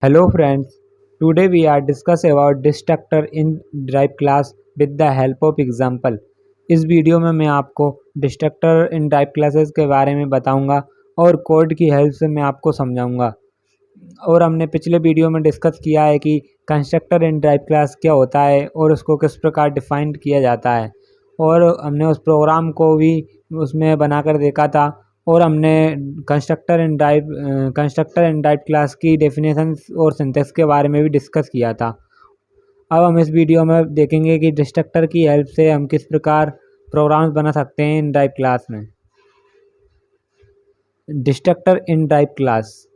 Hello friends, today we are discuss about destructor in drive class with the help of example। इस video में मैं आपको destructor in drive classes के बारे में बताऊंगा और कोड की हेल्प से मैं आपको समझाऊंगा। और हमने पिछले वीडियो में डिस्कस किया है कि कंस्ट्रक्टर इन ड्राइव क्लास क्या होता है और उसको किस प्रकार डिफाइंड किया जाता है, और हमने उस प्रोग्राम को भी उसमें बनाकर देखा था। और हमने कंस्ट्रक्टर एंड टाइप क्लास की डेफिनेशन और सिंटैक्स के बारे में भी डिस्कस किया था। अब हम इस वीडियो में देखेंगे कि डिस्ट्रक्टर की हेल्प से हम किस प्रकार प्रोग्राम्स बना सकते हैं इन टाइप क्लास में। Destructor in type class,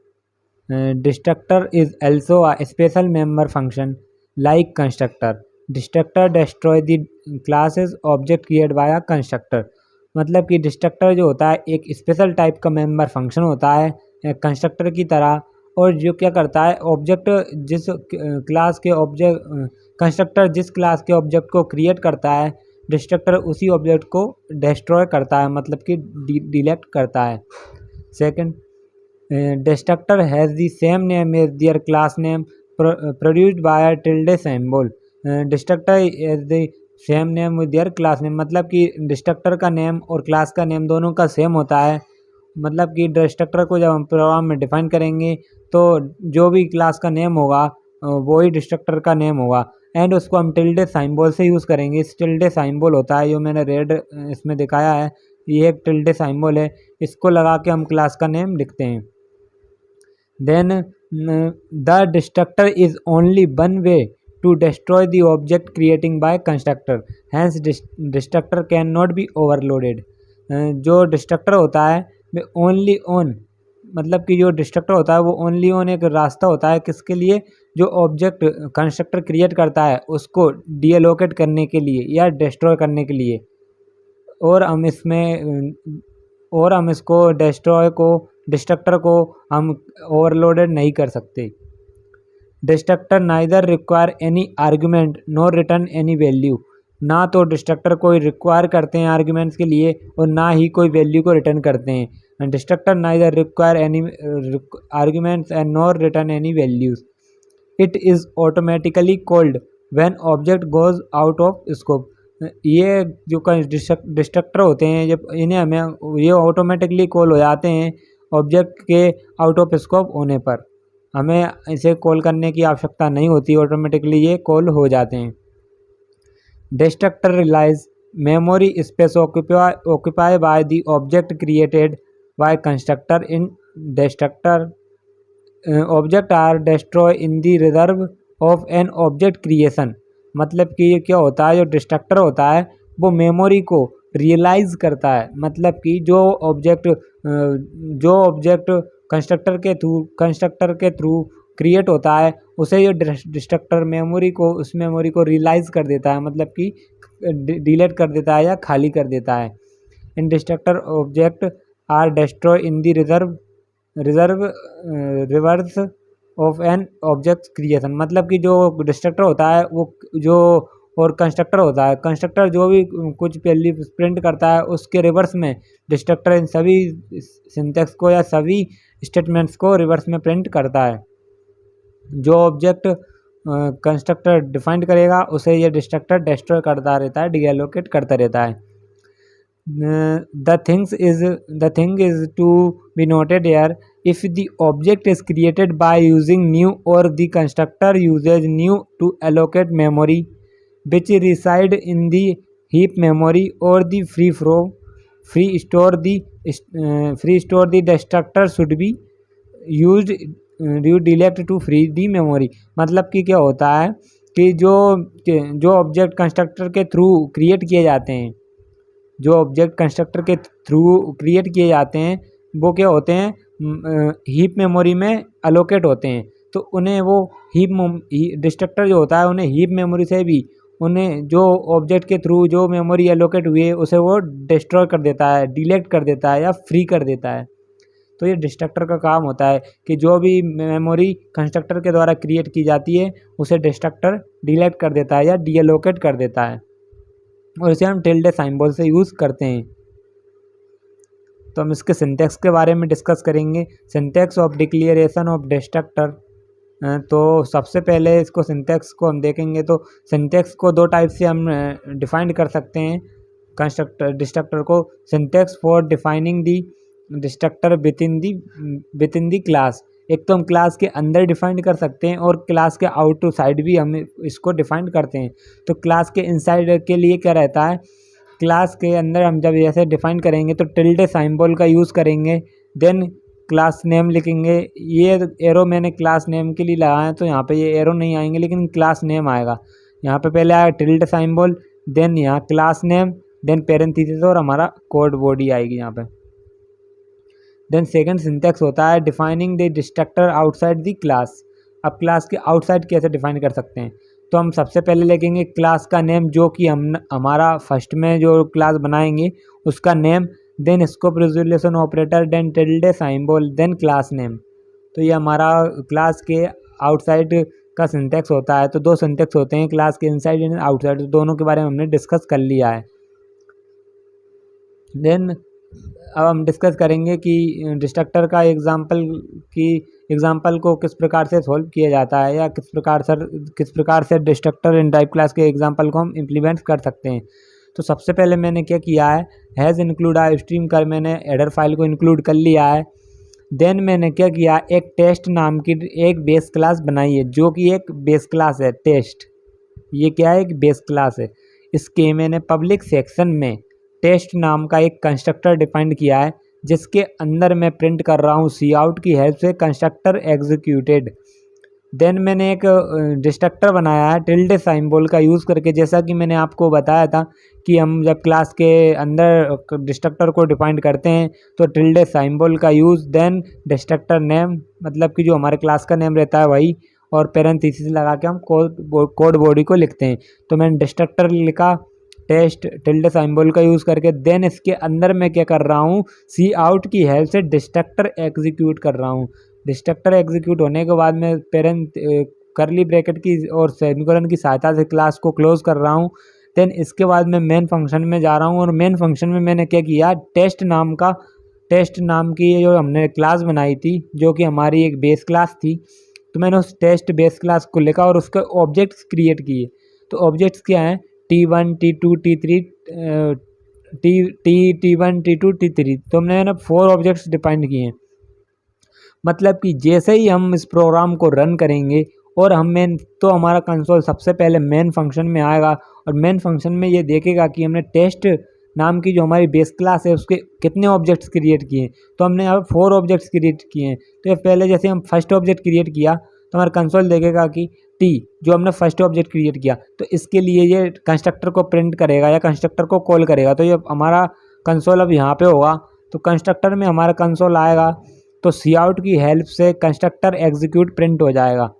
destructor is also a special member function like constructor. Destructor destroy the classes object created by a constructor। मतलब कि डिस्ट्रक्टर जो होता है एक स्पेशल टाइप का मेंबर फंक्शन होता है कंस्ट्रक्टर की तरह, और जो क्या करता है ऑब्जेक्ट जिस क्लास के ऑब्जेक्ट कंस्ट्रक्टर जिस क्लास के ऑब्जेक्ट को क्रिएट करता है, डिस्ट्रक्टर उसी ऑब्जेक्ट को डिस्ट्रॉय करता है, मतलब कि डिलीट करता है। Second, destructor has the same name as their class name produced by a tilde symbol। destructor has the same name with their class name, मतलब कि डिस्ट्रक्टर का नेम और क्लास का नेम दोनों का सेम होता है। मतलब कि डिस्ट्रक्टर को जब हम प्रोग्राम में डिफाइन करेंगे तो जो भी क्लास का नेम होगा वो ही डिस्ट्रक्टर का नेम होगा, एंड उसको हम टिल्डे साइम्बोल से यूज़ करेंगे। इस टिल्डे साइम्बोल होता है जो मैंने रेड इसमें दिखाया है, ये एक टिल्डे साइम्बोल है, इसको लगा के हम क्लास का नेम लिखते हैं। Then the destructor is only one way to destroy the object creating by constructor, hence destructor cannot be overloaded। जो डिस्ट्रक्टर होता है वो ओनली ऑन, मतलब कि जो डिस्ट्रक्टर होता है वो ओनली ऑन एक रास्ता होता है किसके लिए, जो ऑब्जेक्ट कंस्ट्रक्टर क्रिएट करता है उसको डीएलोकेट करने के लिए या डिस्ट्रॉय करने के लिए। और हम इसको डिस्ट्रक्टर को हम ओवरलोडेड नहीं कर सकते। Destructor neither require any argument nor return any value. ना तो डिस्ट्रक्टर को रिक्वायर करते हैं आर्ग्यूमेंट्स के लिए और ना ही कोई वैल्यू को रिटर्न करते हैं। Destructor neither require any arguments and nor return any values. It is automatically called when object goes out of scope. ये जो डिस्ट्रक्टर होते हैं जब इन्हें हमें ये ऑटोमेटिकली कॉल हो जाते हैं ऑब्जेक्ट के आउट ऑफ स्कोप होने पर, हमें इसे कॉल करने की आवश्यकता नहीं होती, ऑटोमेटिकली ये कॉल हो जाते हैं। Destructor release memory space occupy by the object created by constructor in destructor. Object are destroy in the reverse of an object creation. मतलब कि ये क्या होता है, जो डिस्ट्रक्टर होता है वो मेमोरी को रियलाइज़ करता है, मतलब कि जो ऑब्जेक्ट कंस्ट्रक्टर के थ्रू क्रिएट होता है उसे जो डिस्ट्रक्टर उस मेमोरी को रियलाइज़ कर देता है, मतलब कि डिलीट कर देता है या खाली कर देता है। In destructor object are destroy in the reverse of an object creation. मतलब कि जो डिस्ट्रक्टर होता है वो जो और कंस्ट्रक्टर होता है, कंस्ट्रक्टर जो भी कुछ वैल्यू प्रिंट करता है उसके रिवर्स में डिस्ट्रक्टर इन सभी सिंटैक्स को या सभी स्टेटमेंट्स को रिवर्स में प्रिंट करता है। जो ऑब्जेक्ट कंस्ट्रक्टर डिफाइंड करेगा उसे ये डिस्ट्रक्टर डिस्ट्रॉय करता रहता है, डीएलोकेट करता रहता है। The thing is to be noted here, if the object is created by using new or the constructor uses new to allocate memory which reside in the heap memory or the free store the destructor should be used redirect to free the memory। मतलब कि क्या होता है कि जो object constructor के through create किए जाते हैं, जो ऑब्जेक्ट कंस्ट्रक्टर के थ्रू क्रिएट किए जाते हैं वो क्या होते हैं, हीप मेमोरी में अलोकेट होते हैं। तो उन्हें वो डिस्ट्रक्टर जो होता है उन्हें हीप मेमोरी से भी उन्हें जो ऑब्जेक्ट के थ्रू जो मेमोरी एलोकेट हुई है उसे वो डिस्ट्रॉय कर देता है, डिलीट कर देता है या फ्री कर देता है। तो ये डिस्ट्रक्टर का काम होता है कि जो भी मेमोरी कंस्ट्रक्टर के द्वारा क्रिएट की जाती है उसे डिस्ट्रक्टर डिलीट कर देता है या डीएलोकेट कर देता है, और इसे हम टिल्डे साइम्बोल से यूज़ करते हैं। तो हम इसके सिंटैक्स के बारे में डिस्कस करेंगे। Syntax of declaration of destructor. तो सबसे पहले इसको सिंटैक्स को हम देखेंगे तो सिंटैक्स को दो टाइप से हम डिफाइन कर सकते हैं डिस्ट्रक्टर को। Syntax for defining the destructor with in the class. एक तो हम क्लास के अंदर डिफाइन कर सकते हैं और क्लास के आउट साइड भी हम इसको डिफाइन करते हैं। तो क्लास के इनसाइड के लिए क्या रहता है, क्लास के अंदर हम जब ऐसे डिफाइन करेंगे तो टिल्डे सिंबल का यूज़ करेंगे, देन क्लास नेम लिखेंगे। ये एरो मैंने क्लास नेम के लिए लगाया है तो यहाँ पे ये एरो नहीं आएंगे लेकिन क्लास नेम आएगा। यहाँ पे पहले आएगा टिल्डे सिंबल, देन यहाँ क्लास नेम, देन पैरेंथेसिस और हमारा कोड बॉडी आएगी यहाँ पे। देन सेकंड सिंटैक्स होता है defining the destructor outside the class. अब क्लास के आउटसाइड कैसे डिफाइन कर सकते हैं, तो हम सबसे पहले लिखेंगे क्लास का नेम जो कि हम हमारा फर्स्ट में जो क्लास बनाएंगे उसका name, then scope resolution operator, then tilde symbol, then class name. तो ये हमारा क्लास के आउटसाइड का सिंटैक्स होता है। तो दो सिंटैक्स होते हैं, क्लास के इनसाइड एंड आउटसाइड, तो दोनों के बारे में हमने डिस्कस कर लिया है। देन अब हम डिस्कस करेंगे कि डिस्ट्रक्टर का एग्जांपल को किस प्रकार से सॉल्व किया जाता है या किस प्रकार से डिस्ट्रक्टर इन टाइप क्लास के एग्जांपल को हम इम्प्लीमेंट कर सकते हैं। तो सबसे पहले मैंने क्या किया है, हैज़ इंक्लूड आ स्ट्रीम कर मैंने हेडर फाइल को इंक्लूड कर लिया है। देन मैंने क्या किया, एक टेस्ट नाम की एक बेस क्लास बनाई है जो कि एक बेस क्लास है टेस्ट। ये क्या है, एक बेस क्लास है। इसके मैंने पब्लिक सेक्शन में टेस्ट नाम का एक कंस्ट्रक्टर डिफाइन किया है जिसके अंदर मैं प्रिंट कर रहा हूँ सी आउट की हेल्प से कंस्ट्रक्टर एग्जीक्यूटेड। देन मैंने एक डिस्ट्रक्टर बनाया है टिल्डे सिंबल का यूज़ करके, जैसा कि मैंने आपको बताया था कि हम जब क्लास के अंदर डिस्ट्रक्टर को डिफाइन करते हैं तो टिल्डे सिंबल का यूज़, देन डिस्ट्रक्टर नेम मतलब कि जो हमारे क्लास का नेम रहता है वही, और पैरेंथेसिस लगा के हम कोड बॉडी को लिखते हैं। तो मैंने डिस्ट्रक्टर लिखा टेस्ट टिल्डे सिंबल का यूज़ करके, देन इसके अंदर मैं क्या कर रहा हूँ, सी आउट की हेल्प से डिस्ट्रक्टर एग्जीक्यूट कर रहा हूँ। डिस्ट्रक्टर एग्जीक्यूट होने के बाद मैं करली ब्रैकेट की और सेमीकोलन की सहायता से क्लास को क्लोज कर रहा हूँ। देन इसके बाद मैं मेन फंक्शन में जा रहा हूँ और मेन फंक्शन में मैंने क्या किया, टेस्ट नाम की जो हमने क्लास बनाई थी जो कि हमारी एक बेस क्लास थी, तो मैंने उस टेस्ट बेस क्लास को लिखा और उसके ऑब्जेक्ट्स क्रिएट किए। तो ऑब्जेक्ट्स क्या हैं, T1 T2 T3 T1 T2 T3। तो हमने ना 4 ऑब्जेक्ट्स डिफाइन किए हैं। मतलब कि जैसे ही हम इस प्रोग्राम को रन करेंगे और तो हमारा कंसोल सबसे पहले मेन फंक्शन में आएगा और मेन फंक्शन में ये देखेगा कि हमने टेस्ट नाम की जो हमारी बेस क्लास है उसके कितने ऑब्जेक्ट्स क्रिएट किए हैं। तो हमने यहाँ 4 ऑब्जेक्ट्स क्रिएट किए हैं। तो ये पहले जैसे हम फर्स्ट ऑब्जेक्ट क्रिएट किया तो हमारा कंसोल देखेगा कि टी जो हमने फर्स्ट ऑब्जेक्ट क्रिएट किया, तो इसके लिए ये कंस्ट्रक्टर को प्रिंट करेगा या कंस्ट्रक्टर को कॉल करेगा। तो ये हमारा कंसोल अब यहाँ पे होगा। तो कंस्ट्रक्टर में हमारा कंसोल आएगा तो सी आउट की हेल्प से कंस्ट्रक्टर एग्जीक्यूट प्रिंट हो जाएगा।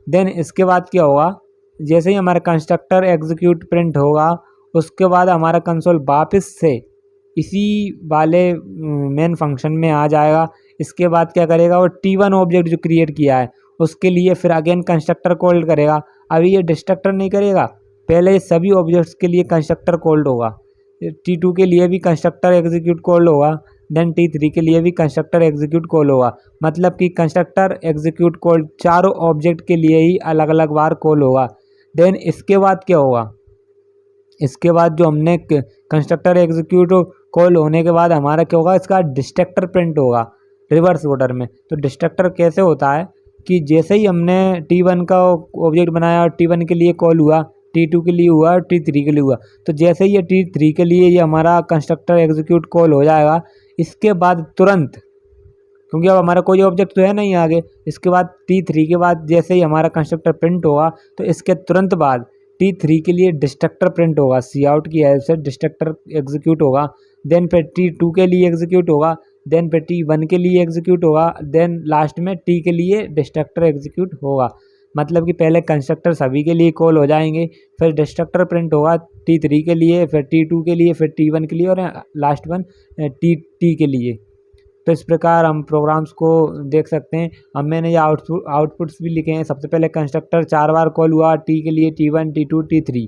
देन इसके बाद क्या होगा, जैसे ही हमारा कंस्ट्रक्टर एग्जीक्यूट प्रिंट होगा उसके बाद हमारा कंसोल वापस से इसी वाले मेन फंक्शन में आ जाएगा। इसके बाद क्या करेगा, वो T1 ऑब्जेक्ट जो क्रिएट किया है उसके लिए फिर अगेन कंस्ट्रक्टर कॉल करेगा। अभी ये डिस्ट्रक्टर नहीं करेगा, पहले सभी ऑब्जेक्ट्स के लिए कंस्ट्रक्टर कॉल्ड होगा। T2 के लिए भी कंस्ट्रक्टर एग्जीक्यूट कॉल्ड होगा, देन T3 के लिए भी कंस्ट्रक्टर एग्जीक्यूट कॉल होगा। मतलब कि कंस्ट्रक्टर एग्जीक्यूट कॉल चारों ऑब्जेक्ट के लिए ही अलग अलग बार कॉल होगा। देन इसके बाद क्या होगा, इसके बाद जो हमने कंस्ट्रक्टर एग्जीक्यूट कॉल होने के बाद हमारा क्या होगा, इसका डिस्ट्रक्टर प्रिंट होगा रिवर्स ऑर्डर में। तो डिस्ट्रक्टर कैसे होता है कि जैसे ही हमने T1 का ऑब्जेक्ट बनाया और T1 के लिए कॉल हुआ, T2 के लिए हुआ और T3 के लिए हुआ, तो जैसे ही ये T3 के लिए ये हमारा कंस्ट्रक्टर एग्जीक्यूट कॉल हो जाएगा, इसके बाद तुरंत, क्योंकि अब हमारा कोई ऑब्जेक्ट तो है नहीं आगे, इसके बाद T3 के बाद जैसे ही हमारा कंस्ट्रक्टर प्रिंट होगा तो इसके तुरंत बाद T3 के लिए डिस्ट्रक्टर प्रिंट होगा, सी आउट की हेल्प से डिस्ट्रक्टर एग्जीक्यूट होगा। देन फिर T2 के लिए एग्जीक्यूट होगा, देन फिर T1 के लिए एग्जीक्यूट होगा, देन लास्ट में T के लिए डिस्ट्रक्टर एग्जीक्यूट होगा। मतलब कि पहले कंस्ट्रक्टर सभी के लिए कॉल हो जाएंगे, फिर डिस्ट्रक्टर प्रिंट होगा T3 के लिए, फिर T2 के लिए, फिर T1 के लिए और लास्ट वन T के लिए। तो इस प्रकार हम प्रोग्राम्स को देख सकते हैं। अब मैंने ये आउटपुट्स भी लिखे हैं। सबसे पहले कंस्ट्रक्टर 4 बार कॉल हुआ, T के लिए T1 T2 T3।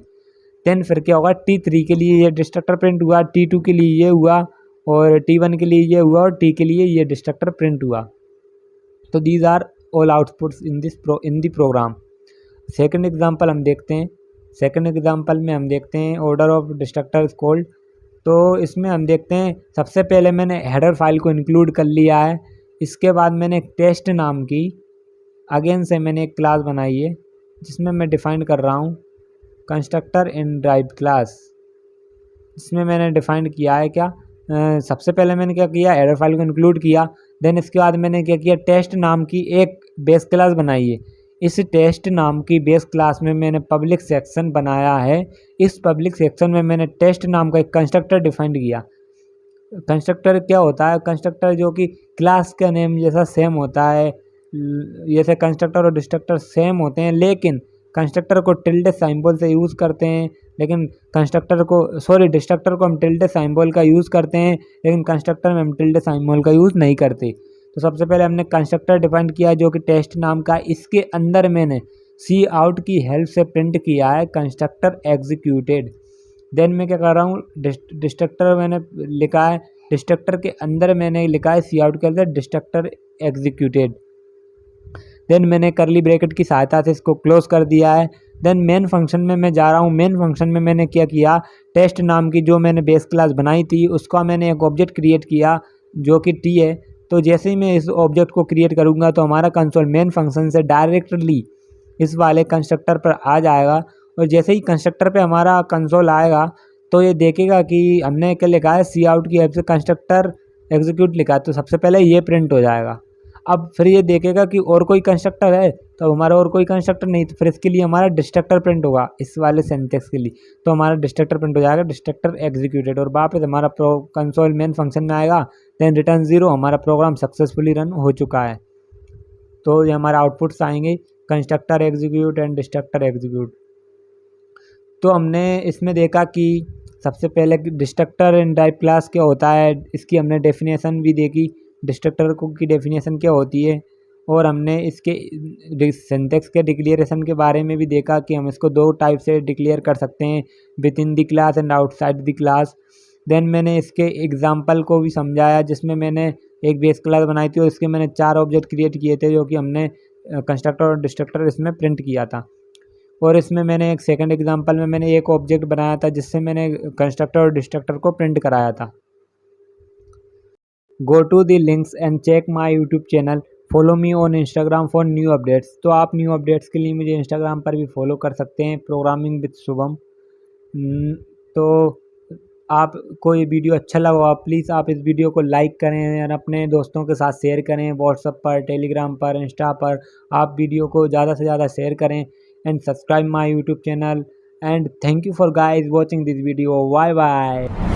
देन फिर क्या होगा, T3 के लिए ये डिस्ट्रक्टर प्रिंट हुआ, T2 के लिए ये हुआ और T1 के लिए ये हुआ और T के लिए ये डिस्ट्रक्टर प्रिंट हुआ। तो these are all outputs in the program. Second example हम देखते हैं। सेकंड एग्जांपल में हम देखते हैं order of destructor is called. तो इसमें हम देखते हैं सबसे पहले मैंने हेडर फाइल को इंक्लूड कर लिया है। इसके बाद मैंने एक टेस्ट नाम की अगेन से मैंने एक क्लास बनाई है जिसमें मैं डिफ़ाइन कर रहा हूँ कंस्ट्रक्टर इन ड्राइव क्लास। इसमें मैंने डिफ़ाइन किया है क्या, सबसे पहले मैंने क्या किया, हेडर फाइल को इंक्लूड किया। देन इसके बाद मैंने क्या किया, टेस्ट नाम की एक बेस क्लास बनाई है। इस टेस्ट नाम की बेस क्लास में मैंने पब्लिक सेक्शन बनाया है। इस पब्लिक सेक्शन में मैंने टेस्ट नाम का एक कंस्ट्रक्टर डिफाइंड किया। कंस्ट्रक्टर क्या होता है, कंस्ट्रक्टर जो कि क्लास का नेम जैसा सेम होता है। जैसे कंस्ट्रक्टर और डिस्ट्रक्टर सेम होते हैं, लेकिन कंस्ट्रक्टर को टिल्डे सिंबल से यूज़ करते हैं, लेकिन डिस्ट्रक्टर को हम टिल्डे सिंबल का यूज़ करते हैं, लेकिन कंस्ट्रक्टर में हम टिल्डे सिंबल का यूज़ नहीं करते। तो सबसे पहले हमने कंस्ट्रक्टर डिफाइन किया जो कि टेस्ट नाम का। इसके अंदर मैंने सी आउट की हेल्प से प्रिंट किया है कंस्ट्रक्टर एग्जीक्यूटेड। देन मैं क्या कर रहा हूँ, डिस्ट्रक्टर मैंने लिखा है, डिस्ट्रक्टर के अंदर मैंने लिखा है सी आउट के अंदर डिस्ट्रक्टर एग्जीक्यूटेड। देन मैंने करली ब्रैकेट की सहायता से इसको क्लोज कर दिया है। देन मेन फंक्शन में मैं जा रहा हूँ। मेन फंक्शन में मैंने क्या किया, टेस्ट नाम की जो मैंने बेस क्लास बनाई थी उसका मैंने एक ऑब्जेक्ट क्रिएट किया जो कि टी है। तो जैसे ही मैं इस ऑब्जेक्ट को क्रिएट करूँगा तो हमारा कंसोल मेन फंक्शन से डायरेक्टली इस वाले कंस्ट्रक्टर पर आ जाएगा। और जैसे ही कंस्ट्रक्टर पे हमारा कंसोल आएगा तो ये देखेगा कि हमने क्या लिखा है, सी आउट की हेल्प से कंस्ट्रक्टर एग्जीक्यूट लिखा है, तो सबसे पहले ये प्रिंट हो जाएगा। अब फिर ये देखेगा कि और कोई कंस्ट्रक्टर है, तो हमारा और कोई कंस्ट्रक्टर नहीं, तो फिर इसके लिए हमारा डिस्ट्रक्टर प्रिंट होगा इस वाले सिंटैक्स के लिए। तो हमारा डिस्ट्रक्टर प्रिंट हो जाएगा, डिस्ट्रक्टर एग्जीक्यूटेड, और वापस हमारा कंसोल मेन फंक्शन में आएगा। देन रिटर्न 0, हमारा प्रोग्राम सक्सेसफुली रन हो चुका है। तो ये हमारा आउटपुट्स आएंगे constructor execute and destructor execute. तो हमने इसमें देखा कि सबसे पहले डिस्ट्रक्टर इन ड्राइव क्लास क्या होता है, इसकी हमने डेफिनेशन भी देखी, डिस्ट्रक्टर को की डेफिनेशन क्या होती है, और हमने इसके सिंटैक्स के डिक्लेरेशन के बारे में भी देखा कि हम इसको दो टाइप से डिक्लेयर कर सकते हैं, within the class and outside the class. Then मैंने इसके एग्जांपल को भी समझाया जिसमें मैंने एक बेस क्लास बनाई थी और इसके मैंने 4 ऑब्जेक्ट क्रिएट किए थे जो कि हमने कंस्ट्रक्टर और डिस्ट्रक्टर इसमें प्रिंट किया था। और इसमें मैंने एक सेकंड एग्जांपल में मैंने एक ऑब्जेक्ट बनाया था जिससे मैंने कंस्ट्रक्टर और डिस्ट्रक्टर को प्रिंट कराया था। Go to the links and check my YouTube channel, follow me on Instagram for new updates. तो आप न्यू अपडेट्स के लिए मुझे इंस्टाग्राम पर भी फॉलो कर सकते हैं, प्रोग्रामिंग विद शुभम। तो आप को ये वीडियो अच्छा लगा आप प्लीज़ आप इस वीडियो को लाइक करें और अपने दोस्तों के साथ शेयर करें, व्हाट्सएप पर, टेलीग्राम पर, इंस्टा पर। आप वीडियो को ज़्यादा से ज़्यादा शेयर करें and subscribe my YouTube channel. And thank you for guys watching this video. Bye bye.